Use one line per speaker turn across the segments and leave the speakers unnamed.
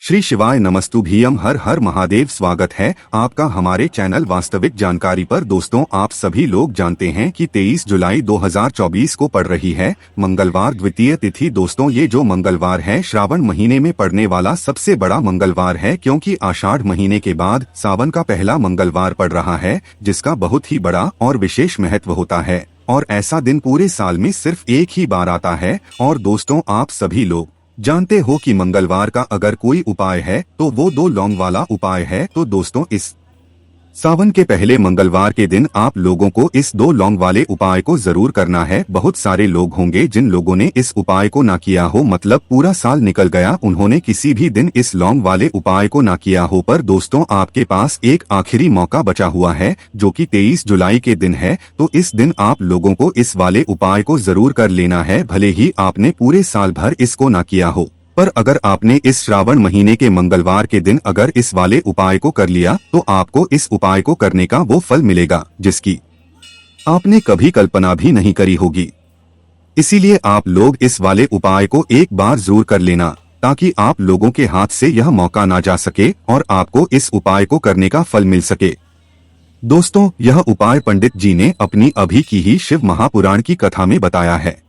श्री शिवाय नमस्तुभ्यम। हर हर महादेव। स्वागत है आपका हमारे चैनल वास्तविक जानकारी पर। दोस्तों, आप सभी लोग जानते हैं कि 23 जुलाई 2024 को पड़ रही है मंगलवार द्वितीय तिथि। दोस्तों, ये जो मंगलवार है श्रावण महीने में पड़ने वाला सबसे बड़ा मंगलवार है, क्योंकि आषाढ़ महीने के बाद सावन का पहला मंगलवार पड़ रहा है, जिसका बहुत ही बड़ा और विशेष महत्व होता है। और ऐसा दिन पूरे साल में सिर्फ एक ही बार आता है। और दोस्तों, आप सभी लोग जानते हो कि मंगलवार का अगर कोई उपाय है तो वो 2 लौंग वाला उपाय है। तो दोस्तों, इस सावन के पहले मंगलवार के दिन आप लोगों को इस 2 लौंग वाले उपाय को जरूर करना है। बहुत सारे लोग होंगे जिन लोगों ने इस उपाय को ना किया हो, मतलब पूरा साल निकल गया, उन्होंने किसी भी दिन इस लौंग वाले उपाय को ना किया हो। पर दोस्तों, आपके पास एक आखिरी मौका बचा हुआ है, जो कि 23 जुलाई के दिन है। तो इस दिन आप लोगों को इस वाले उपाय को जरूर कर लेना है, भले ही आपने पूरे साल भर इसको ना किया हो। पर अगर आपने इस श्रावण महीने के मंगलवार के दिन अगर इस वाले उपाय को कर लिया तो आपको इस उपाय को करने का वो फल मिलेगा जिसकी आपने कभी कल्पना भी नहीं करी होगी। इसीलिए आप लोग इस वाले उपाय को एक बार जरूर कर लेना, ताकि आप लोगों के हाथ से यह मौका ना जा सके और आपको इस उपाय को करने का फल मिल सके। दोस्तों, यह उपाय पंडित जी ने अपनी अभी की ही शिव महापुराण की कथा में बताया है,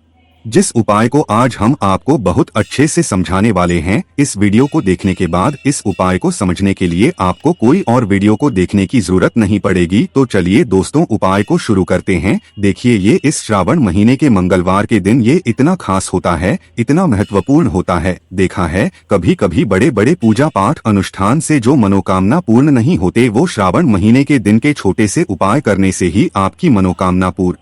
जिस उपाय को आज हम आपको बहुत अच्छे से समझाने वाले हैं। इस वीडियो को देखने के बाद इस उपाय को समझने के लिए आपको कोई और वीडियो को देखने की जरूरत नहीं पड़ेगी। तो चलिए दोस्तों, उपाय को शुरू करते हैं। देखिए, ये इस श्रावण महीने के मंगलवार के दिन ये इतना खास होता है, इतना महत्वपूर्ण होता है। देखा है, कभी कभी बड़े बड़े पूजा पाठ अनुष्ठान से जो मनोकामना पूर्ण नहीं होते, वो श्रावण महीने के दिन के छोटे से उपाय करने से ही आपकी मनोकामना पूर्ण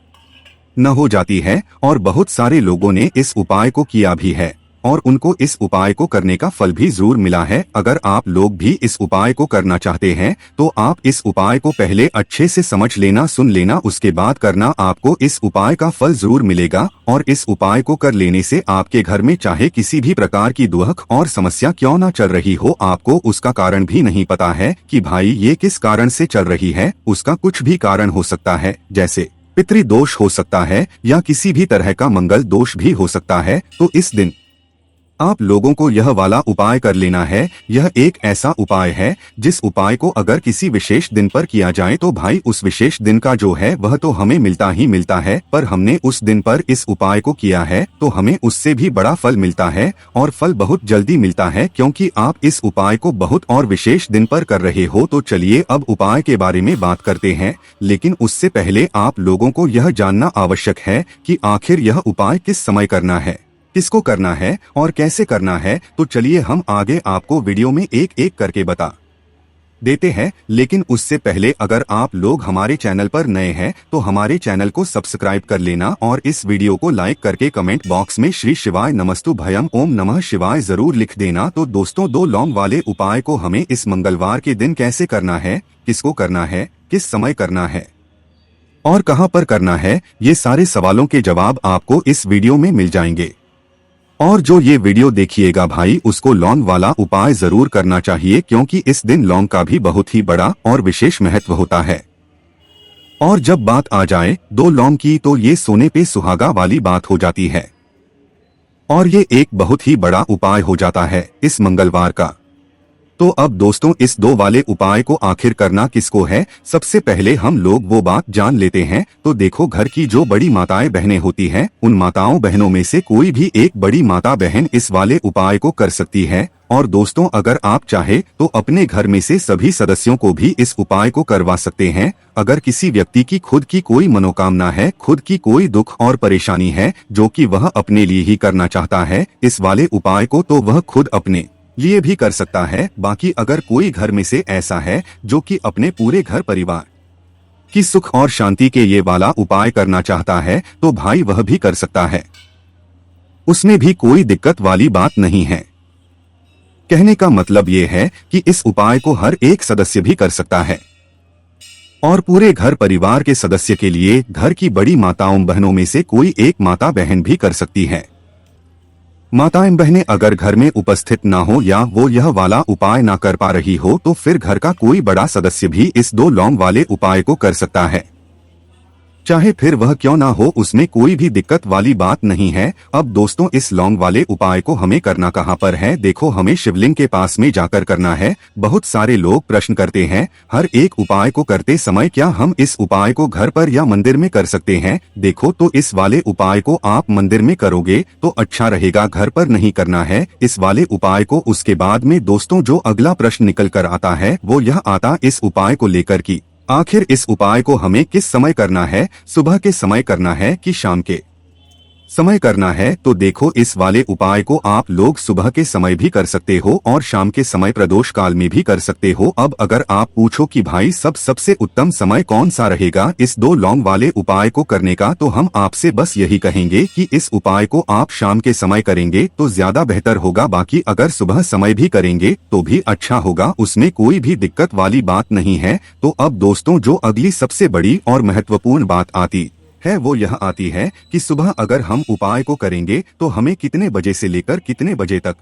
न हो जाती है। और बहुत सारे लोगों ने इस उपाय को किया भी है और उनको इस उपाय को करने का फल भी जरूर मिला है। अगर आप लोग भी इस उपाय को करना चाहते हैं तो आप इस उपाय को पहले अच्छे से समझ लेना, सुन लेना, उसके बाद करना। आपको इस उपाय का फल जरूर मिलेगा। और इस उपाय को कर लेने से आपके घर में चाहे किसी भी प्रकार की दुख और समस्या क्यों न चल रही हो, आपको उसका कारण भी नहीं पता है कि भाई ये किस कारण से चल रही है। उसका कुछ भी कारण हो सकता है, जैसे पितृदोष हो सकता है या किसी भी तरह का मंगल दोष भी हो सकता है। तो इस दिन आप लोगों को यह वाला उपाय कर लेना है। यह एक ऐसा उपाय है जिस उपाय को अगर किसी विशेष दिन पर किया जाए तो भाई उस विशेष दिन का जो है वह तो हमें मिलता ही मिलता है। पर हमने उस दिन पर इस उपाय को किया है तो हमें उससे भी बड़ा फल मिलता है, और फल बहुत जल्दी मिलता है, क्योंकि आप इस उपाय को बहुत और विशेष दिन पर कर रहे हो। तो चलिए अब उपाय के बारे में बात करते हैं, लेकिन उससे पहले आप लोगों को यह जानना आवश्यक है कि आखिर यह उपाय किस समय करना है, किसको करना है और कैसे करना है। तो चलिए हम आगे आपको वीडियो में एक एक करके बता देते हैं। लेकिन उससे पहले अगर आप लोग हमारे चैनल पर नए हैं तो हमारे चैनल को सब्सक्राइब कर लेना और इस वीडियो को लाइक करके कमेंट बॉक्स में श्री शिवाय नमस्तुभ्यम ओम नमः शिवाय जरूर लिख देना। तो दोस्तों, 2 लौंग वाले उपाय को हमें इस मंगलवार के दिन कैसे करना है, किसको करना है, किस समय करना है और कहां पर करना है, ये सारे सवालों के जवाब आपको इस वीडियो में मिल जाएंगे। और जो ये वीडियो देखिएगा भाई, उसको लौंग वाला उपाय जरूर करना चाहिए, क्योंकि इस दिन लौंग का भी बहुत ही बड़ा और विशेष महत्व होता है। और जब बात आ जाए 2 लौंग की, तो ये सोने पे सुहागा वाली बात हो जाती है और ये एक बहुत ही बड़ा उपाय हो जाता है इस मंगलवार का। तो अब दोस्तों, इस 2 वाले उपाय को आखिर करना किसको है, सबसे पहले हम लोग वो बात जान लेते हैं। तो देखो, घर की जो बड़ी माताएं बहनें होती हैं, उन माताओं बहनों में से कोई भी एक बड़ी माता बहन इस वाले उपाय को कर सकती है। और दोस्तों, अगर आप चाहे तो अपने घर में से सभी सदस्यों को भी इस उपाय को करवा सकते हैं। अगर किसी व्यक्ति की खुद की कोई मनोकामना है, खुद की कोई दुख और परेशानी है जो कि वह अपने लिए ही करना चाहता है इस वाले उपाय को, तो वह खुद अपने लिए भी कर सकता है। बाकी अगर कोई घर में से ऐसा है जो कि अपने पूरे घर परिवार की सुख और शांति के ये वाला उपाय करना चाहता है, तो भाई वह भी कर सकता है, उसमें भी कोई दिक्कत वाली बात नहीं है। कहने का मतलब ये है कि इस उपाय को हर एक सदस्य भी कर सकता है, और पूरे घर परिवार के सदस्य के लिए घर की बड़ी माताओं बहनों में से कोई एक माता बहन भी कर सकती है। माताएं बहनें अगर घर में उपस्थित ना हो या वो यह वाला उपाय ना कर पा रही हो, तो फिर घर का कोई बड़ा सदस्य भी इस 2 लौंग वाले उपाय को कर सकता है। चाहे फिर वह क्यों ना हो, उसमें कोई भी दिक्कत वाली बात नहीं है। अब दोस्तों, इस लौंग वाले उपाय को हमें करना कहाँ पर है? देखो, हमें शिवलिंग के पास में जाकर करना है। बहुत सारे लोग प्रश्न करते हैं हर एक उपाय को करते समय क्या हम इस उपाय को घर पर या मंदिर में कर सकते हैं? देखो, तो इस वाले उपाय को आप मंदिर में करोगे तो अच्छा रहेगा, घर पर नहीं करना है इस वाले उपाय को। उसके बाद में दोस्तों जो अगला प्रश्न निकल कर आता है वो यह आता इस उपाय को लेकर कि आखिर इस उपाय को हमें किस समय करना है? सुबह के समय करना है कि शाम के समय करना है? तो देखो, इस वाले उपाय को आप लोग सुबह के समय भी कर सकते हो और शाम के समय प्रदोष काल में भी कर सकते हो। अब अगर आप पूछो कि भाई सबसे उत्तम समय कौन सा रहेगा इस दो लौंग वाले उपाय को करने का, तो हम आपसे बस यही कहेंगे कि इस उपाय को आप शाम के समय करेंगे तो ज्यादा बेहतर होगा। बाकी अगर सुबह समय भी करेंगे तो भी अच्छा होगा, उसमें कोई भी दिक्कत वाली बात नहीं है। तो अब दोस्तों जो अगली सबसे बड़ी और महत्वपूर्ण बात आती है वो यह आती है कि सुबह अगर हम उपाय को करेंगे तो हमें कितने बजे से लेकर कितने बजे तक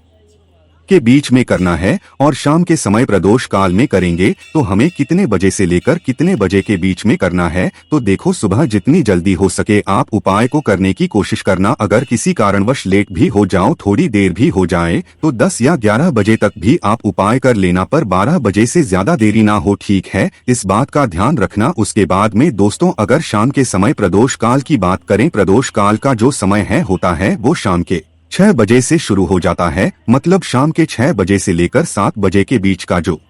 के बीच में करना है, और शाम के समय प्रदोष काल में करेंगे तो हमें कितने बजे से लेकर कितने बजे के बीच में करना है। तो देखो, सुबह जितनी जल्दी हो सके आप उपाय को करने की कोशिश करना। अगर किसी कारणवश लेट भी हो जाओ, थोड़ी देर भी हो जाए, तो 10 या 11 बजे तक भी आप उपाय कर लेना, पर 12 बजे से ज्यादा देरी ना हो, ठीक है? इस बात का ध्यान रखना। उसके बाद में दोस्तों अगर शाम के समय प्रदोष काल की बात करें, प्रदोष काल का जो समय है होता है वो शाम के 6 बजे से शुरू हो जाता है। मतलब शाम के 6 बजे से लेकर 7 बजे के बीच का जो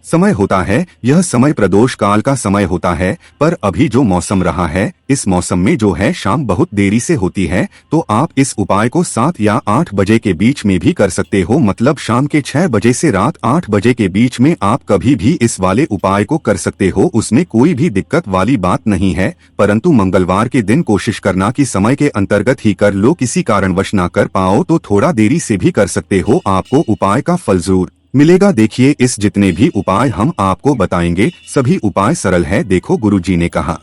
समय होता है यह समय प्रदोष काल का समय होता है। पर अभी जो मौसम रहा है इस मौसम में जो है शाम बहुत देरी से होती है, तो आप इस उपाय को 7 या 8 बजे के बीच में भी कर सकते हो। मतलब शाम के 6 बजे से रात 8 बजे के बीच में आप कभी भी इस वाले उपाय को कर सकते हो, उसमें कोई भी दिक्कत वाली बात नहीं है। परंतु मंगलवार के दिन कोशिश करना कि समय के अंतर्गत ही कर लो, किसी कारणवश ना कर पाओ तो थोड़ा देरी से भी कर सकते हो, आपको उपाय का फल जरूर मिलेगा। देखिए, इस जितने भी उपाय हम आपको बताएंगे सभी उपाय सरल है। देखो, गुरुजी ने कहा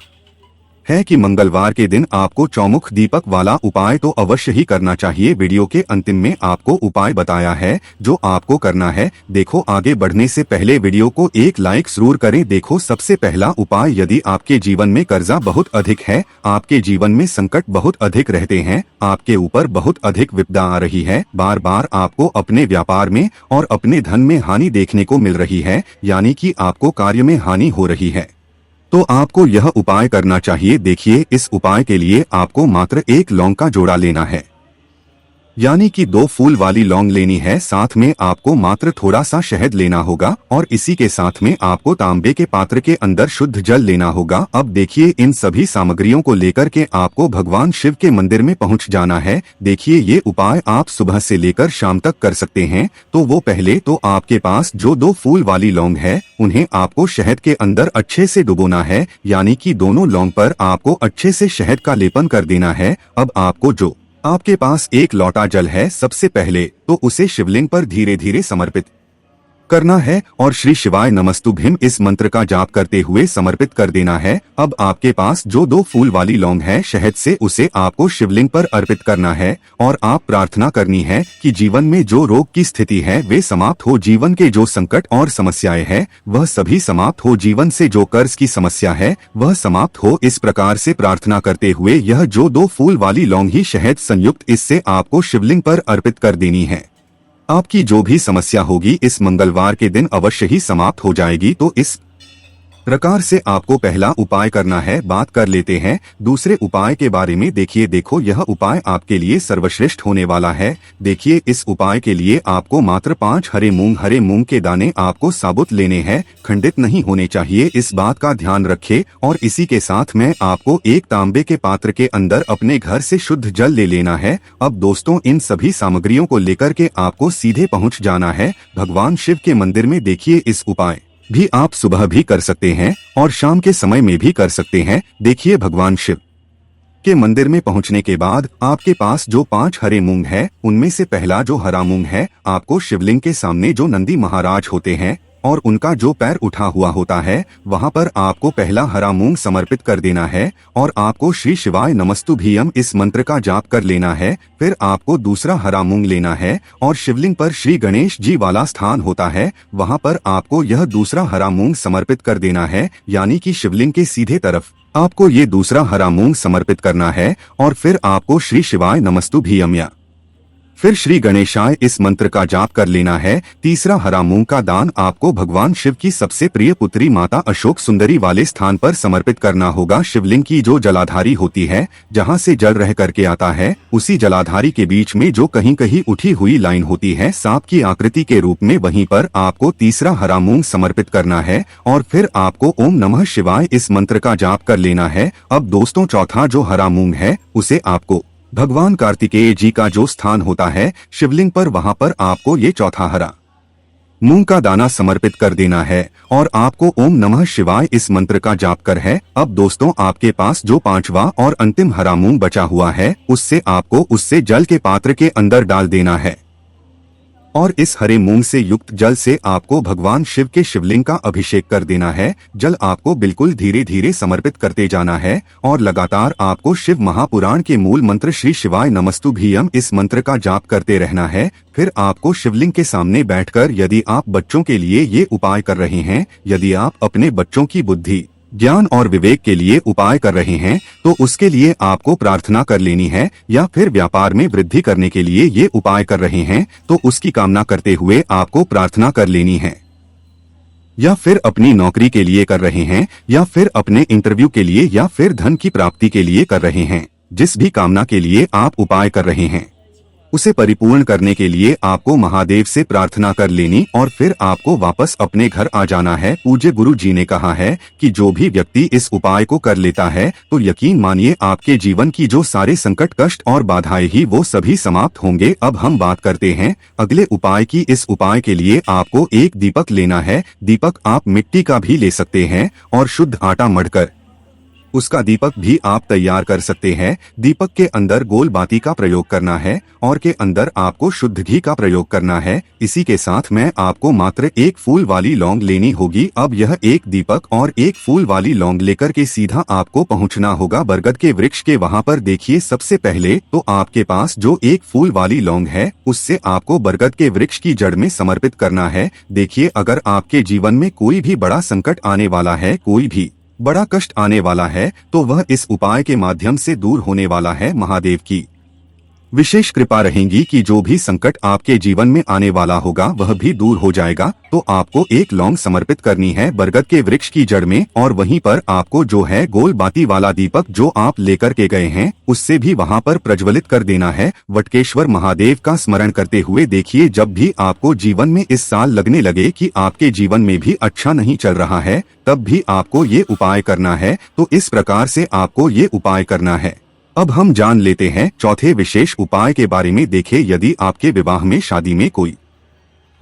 है कि मंगलवार के दिन आपको चौमुख दीपक वाला उपाय तो अवश्य ही करना चाहिए। वीडियो के अंतिम में आपको उपाय बताया है जो आपको करना है। देखो, आगे बढ़ने से पहले वीडियो को एक लाइक जरूर करें। देखो, सबसे पहला उपाय, यदि आपके जीवन में कर्जा बहुत अधिक है, आपके जीवन में संकट बहुत अधिक रहते हैं, आपके ऊपर बहुत अधिक विपदा आ रही है, बार बार आपको अपने व्यापार में और अपने धन में हानि देखने को मिल रही है, यानी कि आपको कार्य में हानि हो रही है, तो आपको यह उपाय करना चाहिए। देखिए, इस उपाय के लिए आपको मात्र एक लौंग का जोड़ा लेना है, यानी कि 2 फूल वाली लौंग लेनी है। साथ में आपको मात्र थोड़ा सा शहद लेना होगा और इसी के साथ में आपको तांबे के पात्र के अंदर शुद्ध जल लेना होगा। अब देखिए, इन सभी सामग्रियों को लेकर के आपको भगवान शिव के मंदिर में पहुंच जाना है। देखिए, ये उपाय आप सुबह से लेकर शाम तक कर सकते हैं। तो वो पहले तो आपके पास जो 2 फूल वाली लौंग है उन्हें आपको शहद के अंदर अच्छे से डुबोना है, यानी कि दोनों लौंग पर आपको अच्छे से शहद का लेपन कर देना है। अब आपको जो आपके पास एक लोटा जल है, सबसे पहले तो उसे शिवलिंग पर धीरे धीरे समर्पित करना है और श्री शिवाय नमस्तुभ्यम इस मंत्र का जाप करते हुए समर्पित कर देना है। अब आपके पास जो 2 फूल वाली लौंग है शहद से, उसे आपको शिवलिंग पर अर्पित करना है और आप प्रार्थना करनी है कि जीवन में जो रोग की स्थिति है वे समाप्त हो, जीवन के जो संकट और समस्याएं हैं वह सभी समाप्त हो, जीवन से जो कर्ज की समस्या है वह समाप्त हो। इस प्रकार से प्रार्थना करते हुए यह जो 2 फूल वाली लौंग ही शहद संयुक्त इससे आपको शिवलिंग पर अर्पित कर देनी है। आपकी जो भी समस्या होगी इस मंगलवार के दिन अवश्य ही समाप्त हो जाएगी। तो इस प्रकार से आपको पहला उपाय करना है। बात कर लेते हैं दूसरे उपाय के बारे में। देखिए, देखो, यह उपाय आपके लिए सर्वश्रेष्ठ होने वाला है। देखिए, इस उपाय के लिए आपको मात्र 5 हरे मूंग के दाने आपको साबुत लेने हैं, खंडित नहीं होने चाहिए, इस बात का ध्यान रखें। और इसी के साथ में आपको एक तांबे के पात्र के अंदर अपने घर से शुद्ध जल ले लेना है। अब दोस्तों, इन सभी सामग्रियों को लेकर के आपको सीधे पहुंच जाना है भगवान शिव के मंदिर में। देखिए, इस उपाय भी आप सुबह भी कर सकते हैं और शाम के समय में भी कर सकते हैं। देखिए, भगवान शिव के मंदिर में पहुंचने के बाद आपके पास जो 5 हरे मूंग है उनमें से पहला जो हरा मूंग है आपको शिवलिंग के सामने जो नंदी महाराज होते हैं और उनका जो पैर उठा हुआ होता है वहां पर आपको पहला हरा मूंग समर्पित कर देना है और आपको श्री शिवाय नमस्तुभ्यम इस मंत्र का जाप कर लेना है। फिर आपको दूसरा हरा मूंग लेना है और शिवलिंग पर श्री गणेश जी वाला स्थान होता है वहां पर आपको यह दूसरा हरा मूंग समर्पित कर देना है, यानी कि शिवलिंग के सीधे तरफ आपको ये दूसरा हरा मूंग समर्पित करना है और फिर आपको श्री शिवाय नमस्तुभ्यम या फिर श्री गणेशाय इस मंत्र का जाप कर लेना है। तीसरा हरा मूंग का दान आपको भगवान शिव की सबसे प्रिय पुत्री माता अशोक सुंदरी वाले स्थान पर समर्पित करना होगा। शिवलिंग की जो जलाधारी होती है, जहां से जल रह करके आता है, उसी जलाधारी के बीच में जो कहीं कहीं उठी हुई लाइन होती है सांप की आकृति के रूप में, वहीं पर आपको तीसरा हरा मूंग समर्पित करना है और फिर आपको ओम नमः शिवाय इस मंत्र का जाप कर लेना है। अब दोस्तों, चौथा जो हरा मूंग है उसे आपको भगवान कार्तिकेय जी का जो स्थान होता है शिवलिंग पर, वहां पर आपको ये चौथा हरा मूंग का दाना समर्पित कर देना है और आपको ओम नमः शिवाय इस मंत्र का जाप कर है। अब दोस्तों, आपके पास जो पांचवा और अंतिम हरा मूंग बचा हुआ है उससे आपको उससे जल के पात्र के अंदर डाल देना है और इस हरे मूंग से युक्त जल से आपको भगवान शिव के शिवलिंग का अभिषेक कर देना है। जल आपको बिल्कुल धीरे धीरे समर्पित करते जाना है और लगातार आपको शिव महापुराण के मूल मंत्र श्री शिवाय नमस्तुभ्यम इस मंत्र का जाप करते रहना है। फिर आपको शिवलिंग के सामने बैठकर, यदि आप बच्चों के लिए ये उपाय कर रहे हैं, यदि आप अपने बच्चों की बुद्धि, ज्ञान और विवेक के लिए उपाय कर रहे हैं, तो उसके लिए आपको प्रार्थना कर लेनी है। या फिर व्यापार में वृद्धि करने के लिए ये उपाय कर रहे हैं तो उसकी कामना करते हुए आपको प्रार्थना कर लेनी है। या फिर अपनी नौकरी के लिए कर रहे हैं, या फिर अपने इंटरव्यू के लिए, या फिर धन की प्राप्ति के लिए कर रहे हैं, जिस भी कामना के लिए आप उपाय कर रहे हैं उसे परिपूर्ण करने के लिए आपको महादेव से प्रार्थना कर लेनी और फिर आपको वापस अपने घर आ जाना है। पूज्य गुरु जी ने कहा है कि जो भी व्यक्ति इस उपाय को कर लेता है तो यकीन मानिए आपके जीवन की जो सारे संकट, कष्ट और बाधाएं ही वो सभी समाप्त होंगे। अब हम बात करते हैं अगले उपाय की। इस उपाय के लिए आपको एक दीपक लेना है। दीपक आप मिट्टी का भी ले सकते हैं और शुद्ध आटा मढ़कर उसका दीपक भी आप तैयार कर सकते हैं। दीपक के अंदर गोल बाती का प्रयोग करना है और के अंदर आपको शुद्ध घी का प्रयोग करना है। इसी के साथ में आपको मात्र एक फूल वाली लौंग लेनी होगी। अब यह एक दीपक और एक फूल वाली लौंग लेकर के सीधा आपको पहुंचना होगा बरगद के वृक्ष के वहां पर। देखिए, सबसे पहले तो आपके पास जो एक फूल वाली लौंग है उससे आपको बरगद के वृक्ष की जड़ में समर्पित करना है। देखिए, अगर आपके जीवन में कोई भी बड़ा संकट आने वाला है, कोई भी बड़ा कष्ट आने वाला है, तो वह इस उपाय के माध्यम से दूर होने वाला है। महादेव की विशेष कृपा रहेगी कि जो भी संकट आपके जीवन में आने वाला होगा वह भी दूर हो जाएगा। तो आपको एक लौंग समर्पित करनी है बरगद के वृक्ष की जड़ में और वहीं पर आपको जो है गोल बाती वाला दीपक जो आप लेकर के गए हैं उससे भी वहां पर प्रज्वलित कर देना है, वटकेश्वर महादेव का स्मरण करते हुए। देखिए, जब भी आपको जीवन में इस साल लगने लगे कि आपके जीवन में भी अच्छा नहीं चल रहा है, तब भी आपको ये उपाय करना है। तो इस प्रकार से आपको ये उपाय करना है। अब हम जान लेते हैं चौथे विशेष उपाय के बारे में। देखिए, यदि आपके विवाह में, शादी में कोई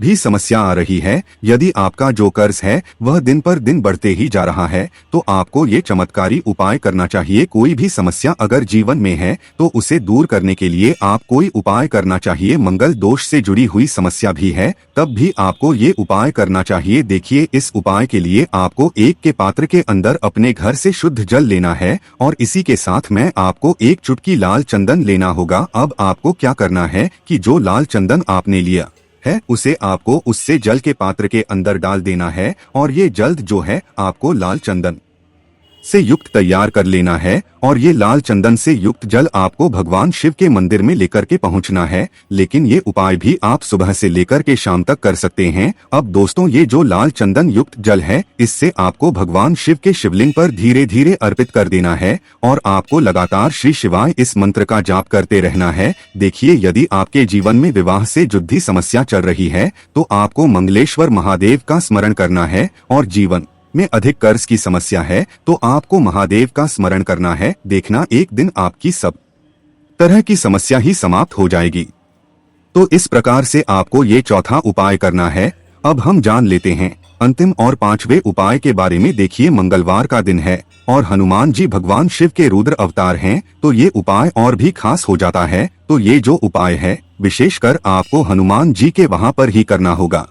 भी समस्या आ रही है, यदि आपका जो कर्ज है वह दिन पर दिन बढ़ते ही जा रहा है, तो आपको ये चमत्कारी उपाय करना चाहिए। कोई भी समस्या अगर जीवन में है तो उसे दूर करने के लिए आप कोई उपाय करना चाहिए। मंगल दोष से जुड़ी हुई समस्या भी है तब भी आपको ये उपाय करना चाहिए। देखिए, इस उपाय के लिए आपको एक के पात्र के अंदर अपने घर से शुद्ध जल लेना है और इसी के साथ में आपको एक चुटकी लाल चंदन लेना होगा। अब आपको क्या करना है कि जो लाल चंदन आपने लिया है उसे आपको उससे जल के पात्र के अंदर डाल देना है और ये जल्द जो है आपको लाल चंदन से युक्त तैयार कर लेना है और ये लाल चंदन से युक्त जल आपको भगवान शिव के मंदिर में लेकर के पहुंचना है। लेकिन ये उपाय भी आप सुबह से लेकर के शाम तक कर सकते हैं। अब दोस्तों, ये जो लाल चंदन युक्त जल है इससे आपको भगवान शिव के शिवलिंग पर धीरे धीरे अर्पित कर देना है और आपको लगातार श्री शिवाय इस मंत्र का जाप करते रहना है। देखिए, यदि आपके जीवन में विवाह से जुड़ी समस्या चल रही है तो आपको मंगलेश्वर महादेव का स्मरण करना है और जीवन में अधिक कर्ज की समस्या है तो आपको महादेव का स्मरण करना है। देखना, एक दिन आपकी सब तरह की समस्या ही समाप्त हो जाएगी। तो इस प्रकार से आपको ये चौथा उपाय करना है। अब हम जान लेते हैं अंतिम और पांचवे उपाय के बारे में। देखिए, मंगलवार का दिन है और हनुमान जी भगवान शिव के रुद्र अवतार हैं, तो ये उपाय और भी खास हो जाता है। तो ये जो उपाय है विशेषकर आपको हनुमान जी के वहां पर ही करना होगा।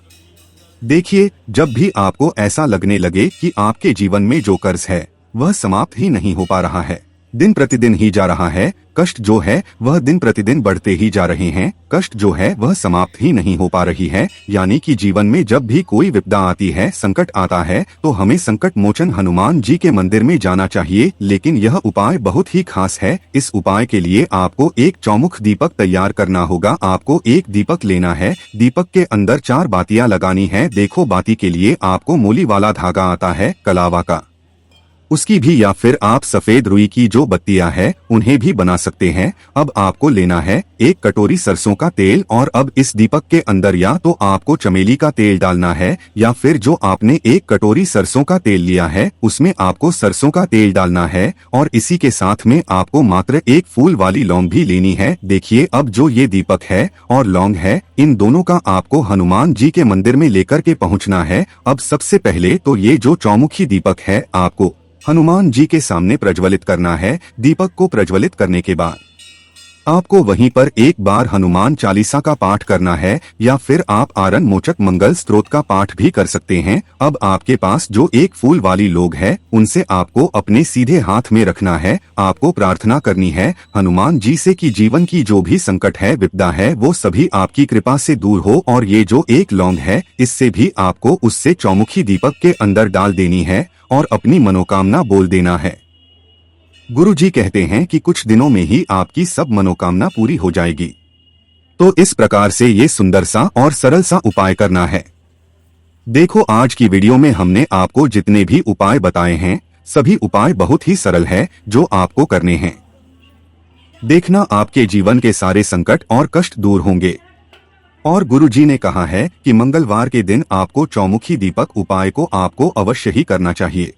देखिए, जब भी आपको ऐसा लगने लगे कि आपके जीवन में जो कर्ज है वह समाप्त ही नहीं हो पा रहा है, दिन प्रतिदिन ही जा रहा है, कष्ट जो है वह दिन प्रतिदिन बढ़ते ही जा रहे हैं, कष्ट जो है वह समाप्त ही नहीं हो पा रही है। यानी कि जीवन में जब भी कोई विपदा आती है, संकट आता है, तो हमें संकट मोचन हनुमान जी के मंदिर में जाना चाहिए। लेकिन यह उपाय बहुत ही खास है। इस उपाय के लिए आपको एक चौमुख दीपक तैयार करना होगा। आपको एक दीपक लेना है, दीपक के अंदर 4 बातियां लगानी है। देखो, बाती के लिए आपको मूली वाला धागा आता है, कलावा का, उसकी भी, या फिर आप सफेद रुई की जो बत्तियां हैं उन्हें भी बना सकते हैं। अब आपको लेना है 1 कटोरी सरसों का तेल, और अब इस दीपक के अंदर या तो आपको चमेली का तेल डालना है, या फिर जो आपने 1 कटोरी सरसों का तेल लिया है उसमें आपको सरसों का तेल डालना है। और इसी के साथ में आपको मात्र 1 फूल वाली लौंग भी लेनी है। देखिए, अब जो ये दीपक है और लौंग है, इन दोनों का आपको हनुमान जी के मंदिर में लेकर के पहुँचना है। अब सबसे पहले तो ये जो चौमुखी दीपक है आपको हनुमान जी के सामने प्रज्वलित करना है। दीपक को प्रज्वलित करने के बाद आपको वहीं पर एक बार हनुमान चालीसा का पाठ करना है, या फिर आप आरण मोचक मंगल स्तोत्र का पाठ भी कर सकते हैं। अब आपके पास जो 1 फूल वाली लौंग है उनसे आपको अपने सीधे हाथ में रखना है। आपको प्रार्थना करनी है हनुमान जी से कि जीवन की जो भी संकट है, विपदा है, वो सभी आपकी कृपा से दूर हो। और ये जो 1 लौंग है इससे भी आपको उससे चौमुखी दीपक के अंदर डाल देनी है और अपनी मनोकामना बोल देना है। गुरुजी कहते हैं कि कुछ दिनों में ही आपकी सब मनोकामना पूरी हो जाएगी। तो इस प्रकार से ये सुंदर सा और सरल सा उपाय करना है। देखो, आज की वीडियो में हमने आपको जितने भी उपाय बताए हैं, सभी उपाय बहुत ही सरल है जो आपको करने हैं। देखना, आपके जीवन के सारे संकट और कष्ट दूर होंगे। और गुरुजी ने कहा है कि मंगलवार के दिन आपको चौमुखी दीपक उपाय को आपको अवश्य ही करना चाहिए।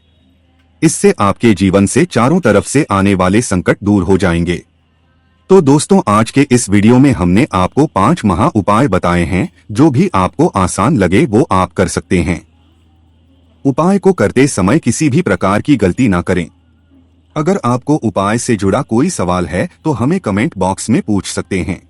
इससे आपके जीवन से चारों तरफ से आने वाले संकट दूर हो जाएंगे। तो दोस्तों, आज के इस वीडियो में हमने आपको 5 महा उपाय बताए हैं। जो भी आपको आसान लगे वो आप कर सकते हैं। उपाय को करते समय किसी भी प्रकार की गलती ना करें। अगर आपको उपाय से जुड़ा कोई सवाल है तो हमें कमेंट बॉक्स में पूछ सकते हैं।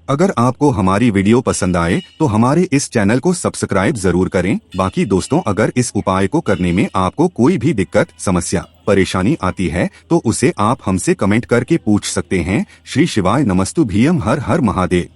अगर आपको हमारी वीडियो पसंद आए तो हमारे इस चैनल को सब्सक्राइब जरूर करें। बाकी दोस्तों, अगर इस उपाय को करने में आपको कोई भी दिक्कत, समस्या, परेशानी आती है तो उसे आप हमसे कमेंट करके पूछ सकते हैं। श्री शिवाय नमस्तु भीयम, हर हर महादेव।